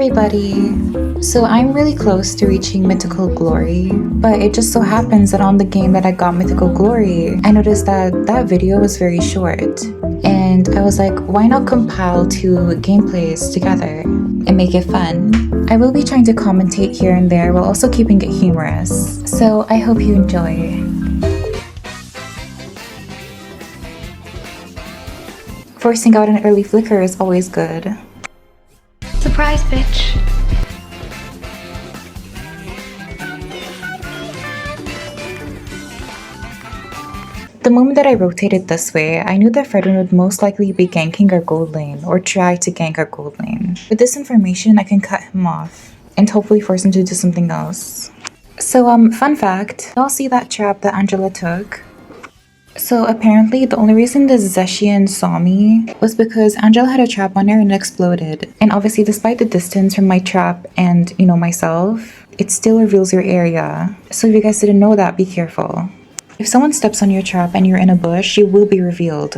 everybody! So I'm really close to reaching Mythical Glory, but it just so happens that on the game that I got Mythical Glory, I noticed that that video was very short. And I was like, why not compile two gameplays together and make it fun? I will be trying to commentate here and there while also keeping it humorous. So I hope you enjoy. Forcing out an early flicker is always good. Surprise, bitch. The moment that I rotated this way, I knew that Fredwin would most likely be ganking our gold lane or try to gank our gold lane. With this information, I can cut him off and hopefully force him to do something else. So fun fact, y'all see that trap that Angela took? So apparently the only reason the Zeshian saw me was because Angela had a trap on her and it exploded. And obviously despite the distance from my trap and, myself, it still reveals your area. So if you guys didn't know that, be careful. If someone steps on your trap and you're in a bush, you will be revealed.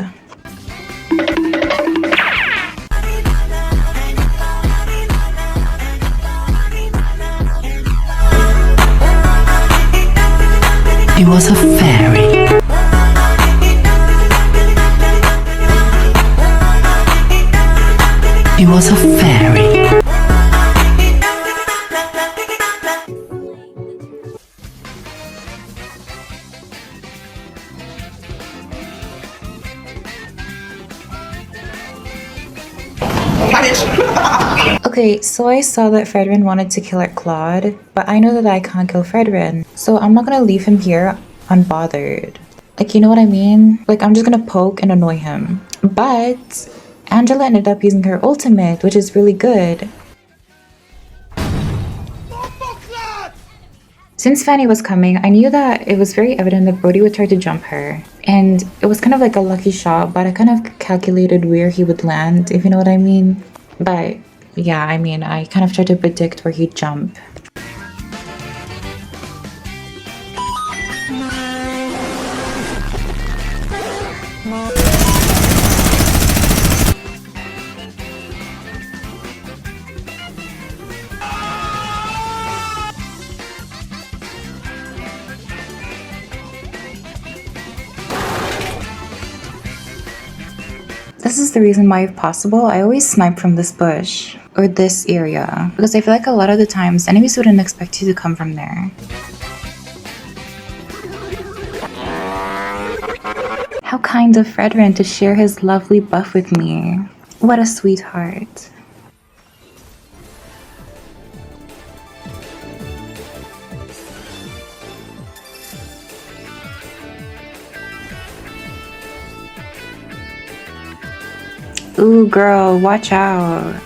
He was a fairy. He was a fairy. Okay, so I saw that Fredwin wanted to kill our Claude, but I know that I can't kill Fredwin, so I'm not gonna leave him here unbothered. Like, you know what I mean? Like, I'm just gonna poke and annoy him. But Angela ended up using her ultimate, which is really good. Since Fanny was coming, I knew that it was very evident that Brody would try to jump her. And it was kind of like a lucky shot, but I kind of calculated where he would land, if you know what I mean. But yeah, I kind of tried to predict where he'd jump. This is the reason why, if possible, I always snipe from this bush or this area, because I feel like a lot of the times enemies wouldn't expect you to come from there. How kind of Fredwin to share his lovely buff with me. What a sweetheart. Ooh, girl, watch out.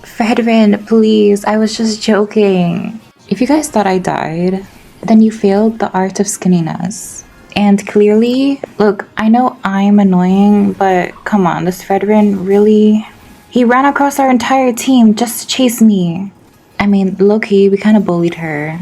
Fredwin, please, I was just joking. If you guys thought I died, then you failed the art of skinniness. And clearly, look, I know I'm annoying, but come on, this Fredwin really... He ran across our entire team just to chase me. I mean, low-key, we kind of bullied her.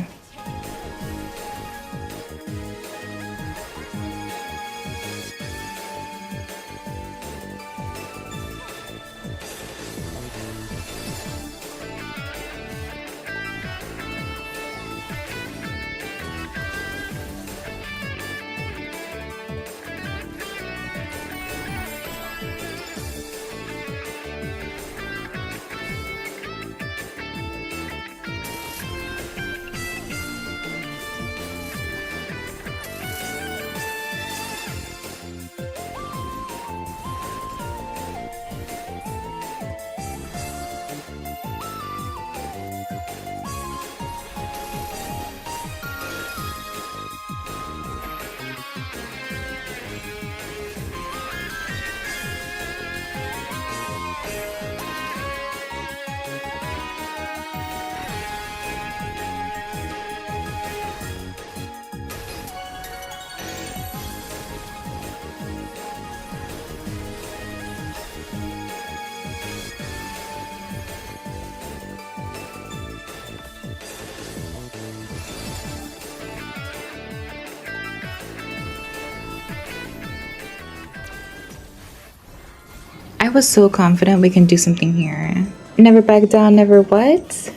was so confident we can do something here. Never back down, never what?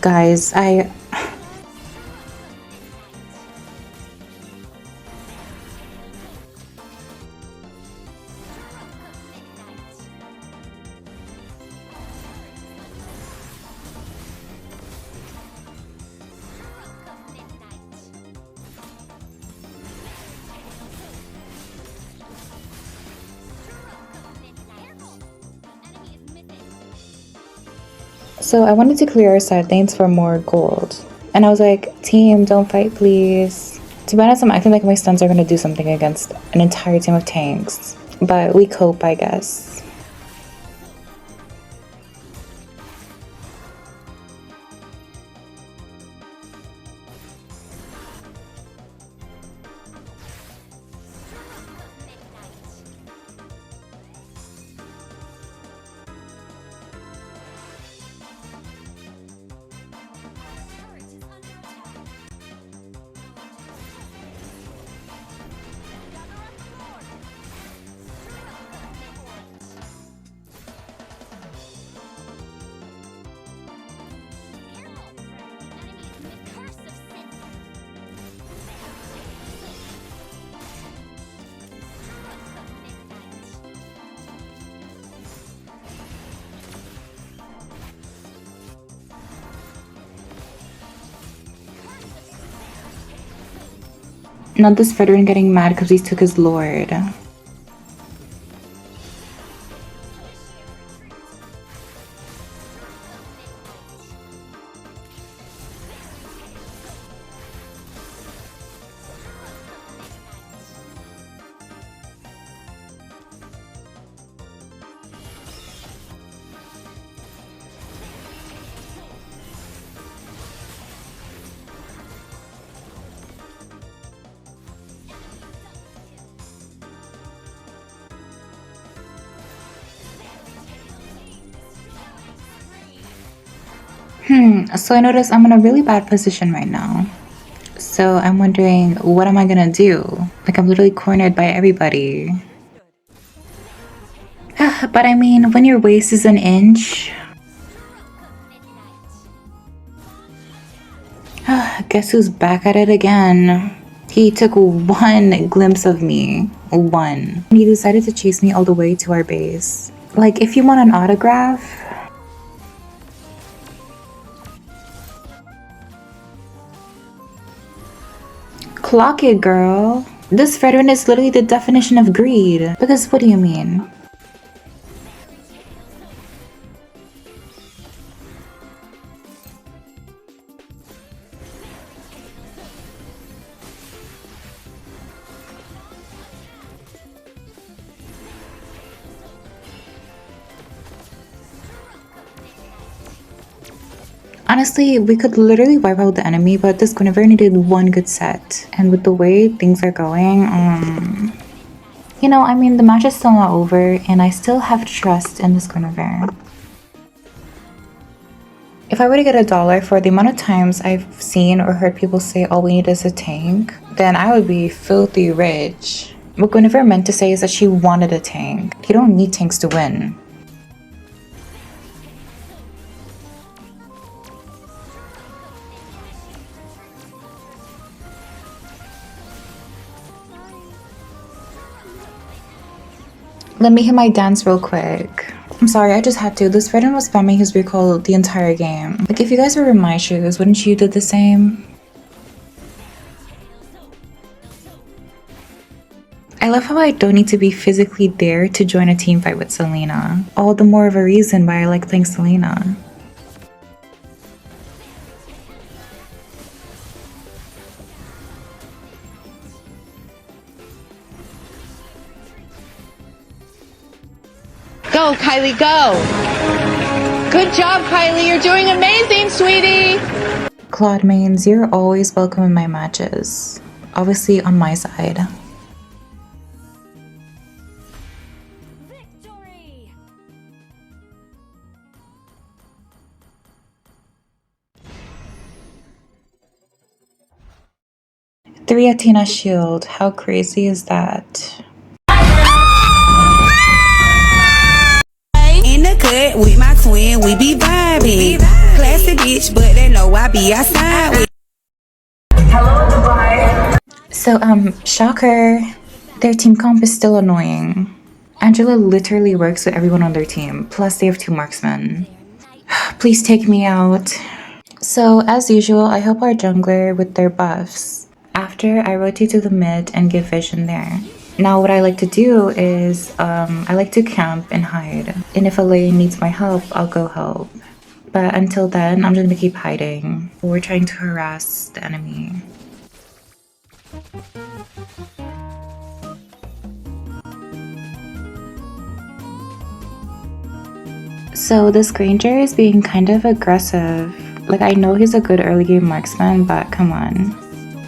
Guys, So I wanted to clear our side lanes for more gold. And I was like, team, don't fight please. To be honest, I'm acting like my stuns are gonna do something against an entire team of tanks. But we cope, I guess. Not this veteran getting mad because he took his lord. So I noticed I'm in a really bad position right now. So I'm wondering, what am I gonna do? Like, I'm literally cornered by everybody. But I mean, when your waist is an inch... Guess who's back at it again? He took one glimpse of me. One. He decided to chase me all the way to our base. Like, if you want an autograph... Clock it, girl. This veteran is literally the definition of greed. Because what do you mean? Honestly, we could literally wipe out the enemy, but this Guinevere needed one good set. And with the way things are going, you know, I mean, the match is still not over, and I still have trust in this Guinevere. If I were to get $1 for the amount of times I've seen or heard people say all we need is a tank, then I would be filthy rich. What Guinevere meant to say is that she wanted a tank. You don't need tanks to win. Let me hit my dance real quick. I'm sorry, I just had to. This veteran was spamming his recall the entire game. Like, if you guys were in my shoes, wouldn't you do the same? I love how I don't need to be physically there to join a team fight with Selena. All the more of a reason why I like playing Selena. Go, Kylie, go! Good job, Kylie. You're doing amazing, sweetie! Claude mains, you're always welcome in my matches. Obviously on my side. 3 Athena shield. How crazy is that? In the cut with my twin, we be vibing. Classy bitch, but they know I be outside with. So, shocker. Their team comp is still annoying. Angela literally works with everyone on their team, plus they have 2 marksmen. Please take me out. So, as usual, I help our jungler with their buffs. After, I rotate to the mid and give vision there. Now, what I like to do is, I like to camp and hide. And if a lane needs my help, I'll go help. But until then, I'm just gonna keep hiding. We're trying to harass the enemy. So this Granger is being kind of aggressive. Like, I know he's a good early game marksman, but come on.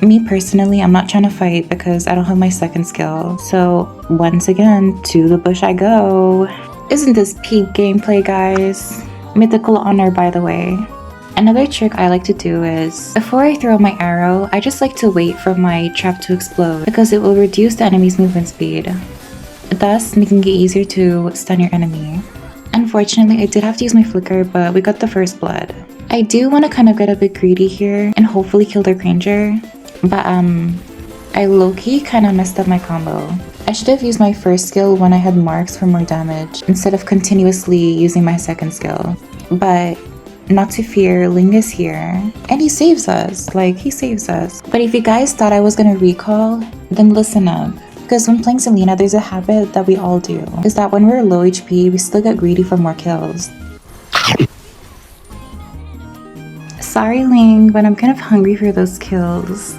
Me personally, I'm not trying to fight because I don't have my second skill. So once again, to the bush I go. Isn't this peak gameplay, guys? Mythical honor, by the way. Another trick I like to do is, before I throw my arrow, I just like to wait for my trap to explode because it will reduce the enemy's movement speed, thus making it easier to stun your enemy. Unfortunately, I did have to use my flicker, but we got the first blood. I do want to kind of get a bit greedy here and hopefully kill their Granger, but I low-key kind of messed up my combo. I should have used my first skill when I had marks for more damage instead of continuously using my second skill. But not to fear, Ling is here and he saves us. Like, he saves us. But if you guys thought I was gonna recall, then listen up. Because when playing Selena, there's a habit that we all do, is that when we're low HP, we still get greedy for more kills. Sorry, Ling, but I'm kind of hungry for those kills.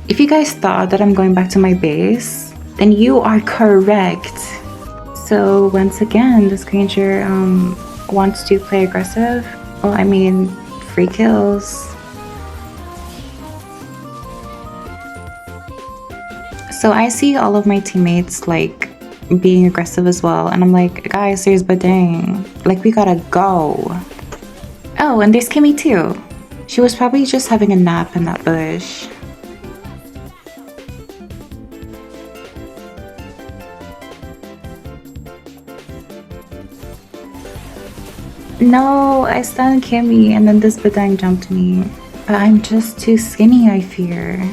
If you guys thought that I'm going back to my base, then you are correct. So once again, this Granger wants to play aggressive. Well, I mean, free kills. So I see all of my teammates like being aggressive as well, and I'm like, guys, there's Badang. Like, we gotta go. Oh, and there's Kimmy too. She was probably just having a nap in that bush. No, I stunned Kimmy and then this Badang jumped me. But I'm just too skinny, I fear.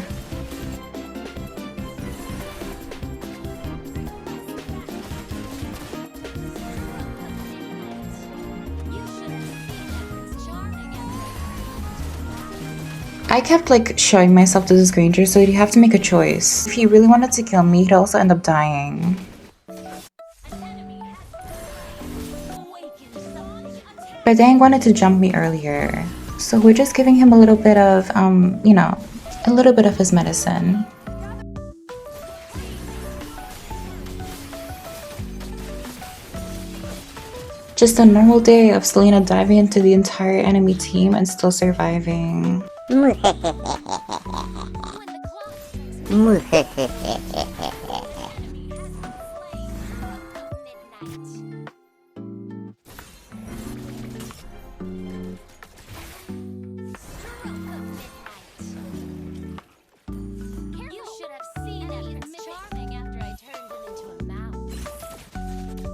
I kept like showing myself to this Granger, so he'd have to make a choice. If he really wanted to kill me, he'd also end up dying. But Dang wanted to jump me earlier, so we're just giving him a little bit of, you know, a little bit of his medicine. Just a normal day of Selena diving into the entire enemy team and still surviving.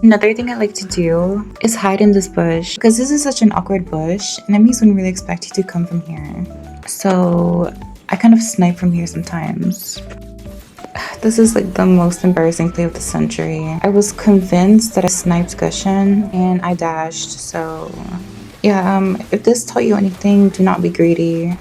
Another thing I like to do is hide in this bush because this is such an awkward bush. Enemies wouldn't really expect you to come from here. So I kind of snipe from here sometimes. This is like the most embarrassing play of the century. I was convinced that I sniped Gushin and I dashed. So yeah, if this taught you anything, do not be greedy.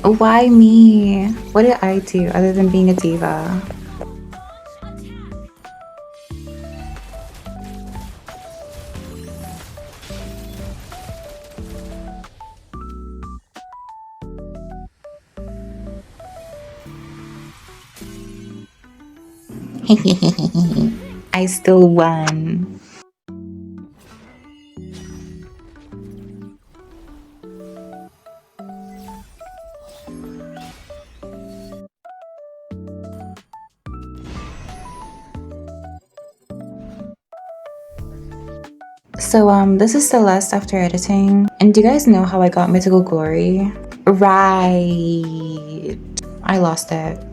Why me? What did I do other than being a diva? I still won. So this is Celeste after editing. And do you guys know how I got mythical glory? Right. I lost it.